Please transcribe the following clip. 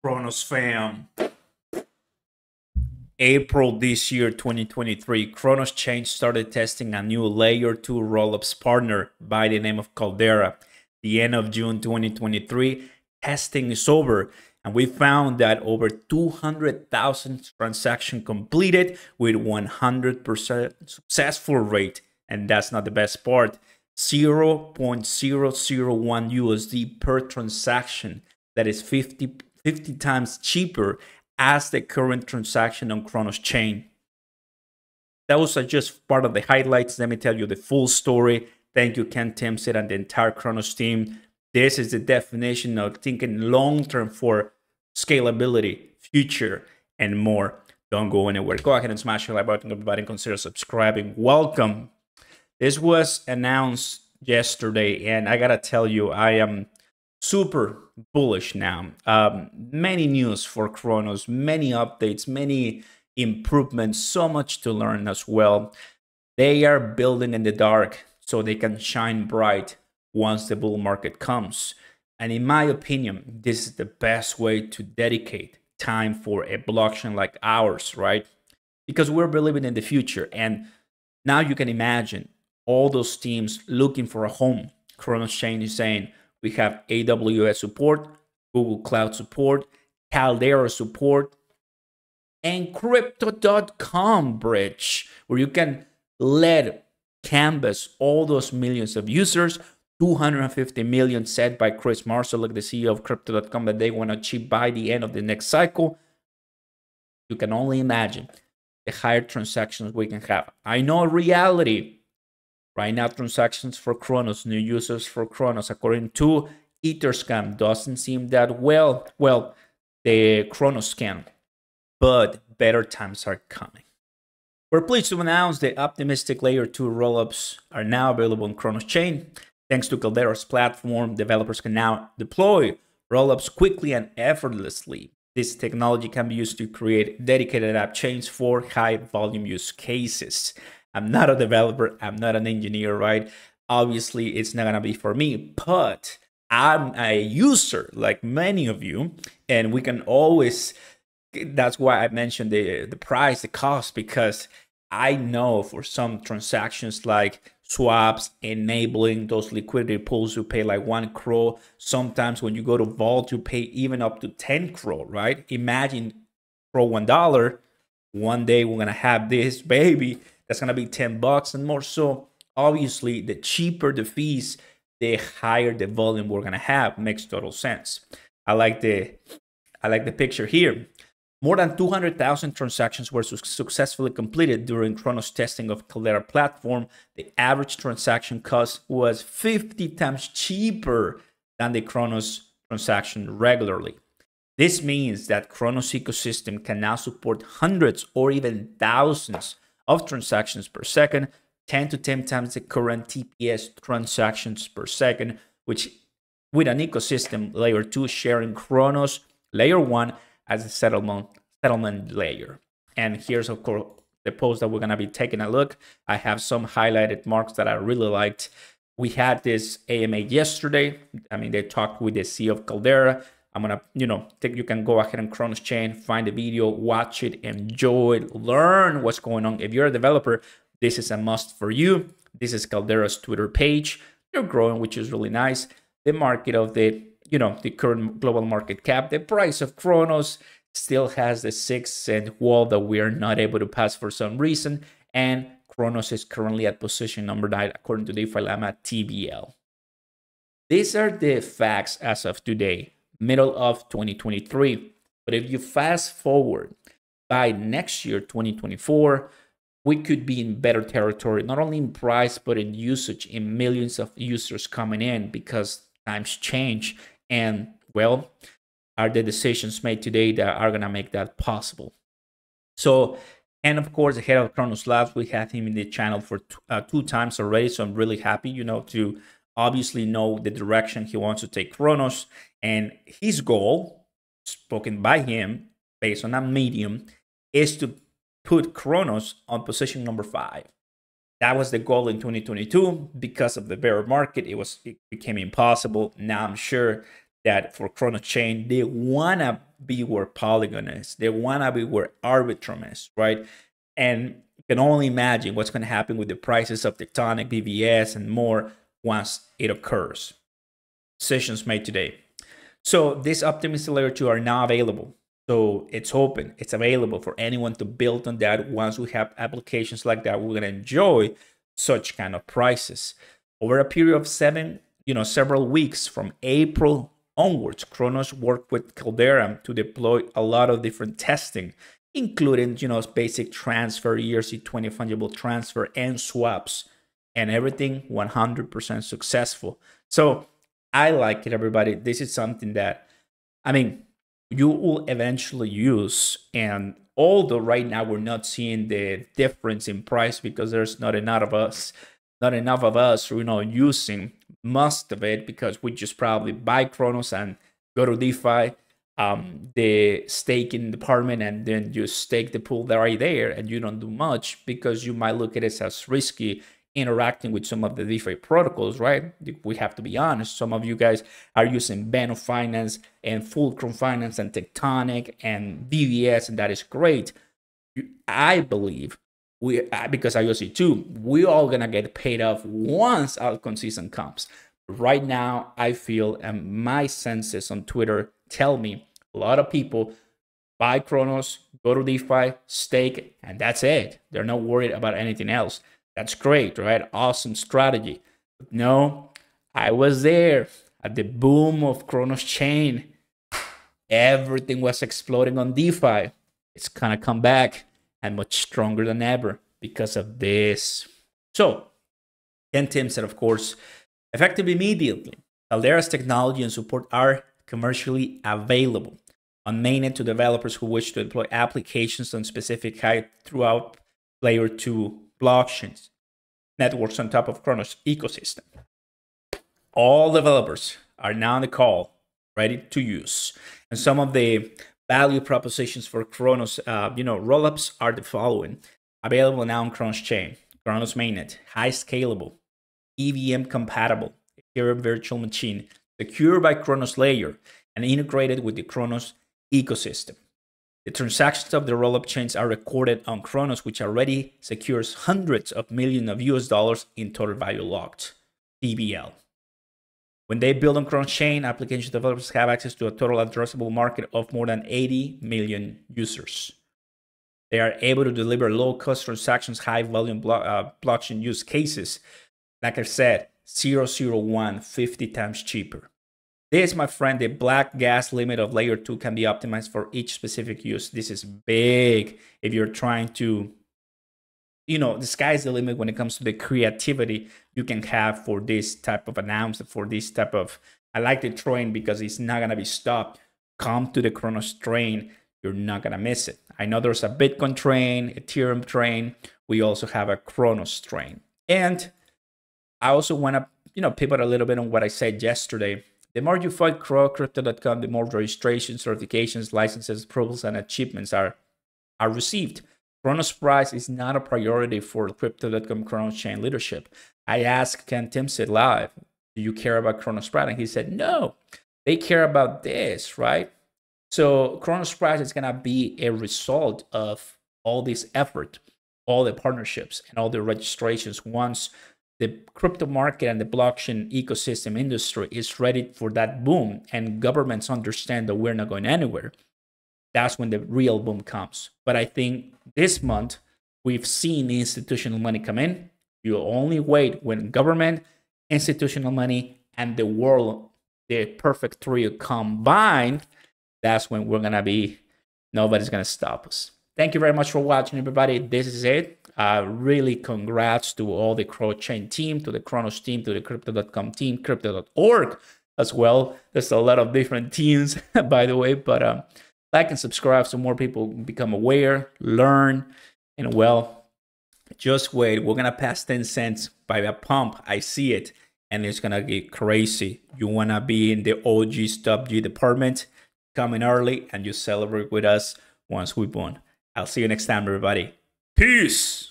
CRONOS fam. April this year, 2023, CRONOS Chain started testing a new layer 2 rollups partner by the name of Caldera. The end of June 2023, testing is over, and we found that over 200,000 transactions completed with 100% successful rate. And that's not the best part. 0.001 USD per transaction. That is 50 times cheaper as the current transaction on CRONOS chain. Those are just part of the highlights. Let me tell you the full story. Thank you, Ken Timpson and the entire CRONOS team. This is the definition of thinking long-term for scalability, future, and more. Don't go anywhere. Go ahead and smash the like button, everybody, and consider subscribing. Welcome. This was announced yesterday, and I gotta tell you, I am super bullish now. Many news for CRONOS, many updates, many improvements, so much to learn as well. They are building in the dark so they can shine bright once the bull market comes. And in my opinion, this is the best way to dedicate time for a blockchain like ours, right? Because we're believing in the future. And now you can imagine all those teams looking for a home. CRONOS Chain is saying we have AWS support, Google Cloud support, Caldera support, and crypto.com bridge, where you can let canvas all those millions of users. 250 million said by Chris Marshall, the CEO of crypto.com, that they want to achieve by the end of the next cycle. You can only imagine the higher transactions we can have. I know reality. Right now, transactions for CRONOS, new users for CRONOS, according to Etherscan, doesn't seem that well. Well, the CRONOS scan, but better times are coming. We're pleased to announce the optimistic layer 2 rollups are now available on CRONOS Chain. Thanks to Caldera's platform, developers can now deploy rollups quickly and effortlessly. This technology can be used to create dedicated app chains for high volume use cases. I'm not a developer, I'm not an engineer, right? Obviously, it's not gonna be for me, but I'm a user like many of you, and we can always, that's why I mentioned the price, the cost, because I know for some transactions like swaps, enabling those liquidity pools, you pay like 1 CRO. Sometimes when you go to Vault, you pay even up to 10 CRO, right? Imagine CRO $1. One day we're gonna have this baby that's gonna be $10 and more. So obviously, the cheaper the fees, the higher the volume we're gonna have. Makes total sense. I like the picture here. More than 200,000 transactions were successfully completed during CRONOS testing of Caldera platform. The average transaction cost was 50 times cheaper than the CRONOS transaction regularly. This means that CRONOS ecosystem can now support hundreds or even thousands of transactions per second, 10 to 10 times the current TPS transactions per second, which with an ecosystem layer 2 sharing CRONOS layer 1 as a settlement layer. And here's, of course, the post that we're going to be taking a look. I have some highlighted marks that I really liked. We had this AMA yesterday. I mean, they talked with the CEO of Caldera. I'm going to, you can go ahead and CRONOS Chain, find the video, watch it, enjoy it, learn what's going on. If you're a developer, this is a must for you. This is Caldera's Twitter page. They're growing, which is really nice. The market of the current global market cap, the price of CRONOS still has the 6 cent wall that we are not able to pass for some reason. And CRONOS is currently at position number 9, according to DeFi Llama TBL. These are the facts as of today, middle of 2023. But if you fast forward by next year, 2024, we could be in better territory, not only in price, but in usage, in millions of users coming in, because times change. And, well, are the decisions made today that are going to make that possible. So, and of course, the head of CRONOS Labs, we had him in the channel for 2 times already. So I'm really happy, to obviously know the direction he wants to take CRONOS. And his goal, spoken by him, based on a medium, is to put CRONOS on position number 5. That was the goal in 2022. Because of the bear market, it became impossible. Now I'm sure that for CRONOS Chain, they wanna be where Polygon is. They want to be where Arbitrum is, right? And you can only imagine what's going to happen with the prices of Tectonic, BVS, and more once it occurs. Decisions made today. So these optimistic layer 2 are now available. So it's open, it's available for anyone to build on that. Once we have applications like that, we're going to enjoy such kind of prices. Over a period of several weeks from April onwards, CRONOS worked with Caldera to deploy a lot of different testing, including, basic transfer, ERC20 fungible transfer, and swaps, and everything 100% successful. So I like it, everybody. This is something that, you will eventually use. And although right now we're not seeing the difference in price because there's not enough of us, using most of it, because we just probably buy CRONOS and go to DeFi, the staking department, and then you stake the pool that are there, and you don't do much because you might look at it as risky interacting with some of the DeFi protocols, right? We have to be honest. Some of you guys are using Beno Finance and Fulcrum Finance and Tectonic and BVS, and that is great. I believe because I use it too, we all gonna get paid off once altcoin season comes. Right now, I feel, and my senses on Twitter tell me, a lot of people buy CRONOS, go to DeFi, stake, and that's it. They're not worried about anything else. That's great, right? Awesome strategy. But no, I was there at the boom of CRONOS chain. Everything was exploding on DeFi. It's gonna come back and much stronger than ever because of this. So, Ken Tim said, of course, effective immediately. Caldera's technology and support are commercially available on mainnet to developers who wish to deploy applications on specific high throughout layer 2 blockchains, networks on top of CRONOS ecosystem. All developers are now on the call, ready to use. And some of the value propositions for CRONOS, rollups are the following. Available now on CRONOS chain, CRONOS mainnet, high scalable, EVM compatible, Ethereum virtual machine, secured by CRONOS layer, and integrated with the CRONOS ecosystem. The transactions of the rollup chains are recorded on CRONOS, which already secures hundreds of millions of US dollars in total value locked, TVL. When they build on CRONOS chain, application developers have access to a total addressable market of more than 80 million users. They are able to deliver low-cost transactions, high-volume blockchain use cases. Like I said, 0.001, 50 times cheaper. This, my friend, the black gas limit of layer 2 can be optimized for each specific use. This is big if you're trying to, the sky's the limit when it comes to the creativity you can have for this type of announcement, for this type of, I like the train because it's not going to be stopped. Come to the CRONOS train. You're not going to miss it. I know there's a Bitcoin train, Ethereum train. We also have a CRONOS train. And I also want to, pivot a little bit on what I said yesterday. The more you fight CRO, Crypto.com, the more registrations, certifications, licenses, approvals, and achievements are received. CRONOS price is not a priority for Crypto.com CRONOS chain leadership. I asked Ken Timsit live, do you care about CRONOS price? And he said, no, they care about this, right? So CRONOS price is going to be a result of all this effort, all the partnerships, and all the registrations once the crypto market and the blockchain ecosystem industry is ready for that boom and governments understand that we're not going anywhere. That's when the real boom comes. But I think this month we've seen institutional money come in. You only wait when government, institutional money, and the world, the perfect trio combined. That's when we're going to be, nobody's going to stop us. Thank you very much for watching, everybody. This is it. Really congrats to all the CRO chain team, to the CRONOS team, to the Crypto.com team, Crypto.org as well. There's a lot of different teams, by the way, but like and subscribe so more people become aware, learn, and well, just wait. We're going to pass 10 cents by a pump. I see it, and it's going to get crazy. You want to be in the OG Stop G department, come in early, and you celebrate with us once we won. I'll see you next time, everybody. Peace.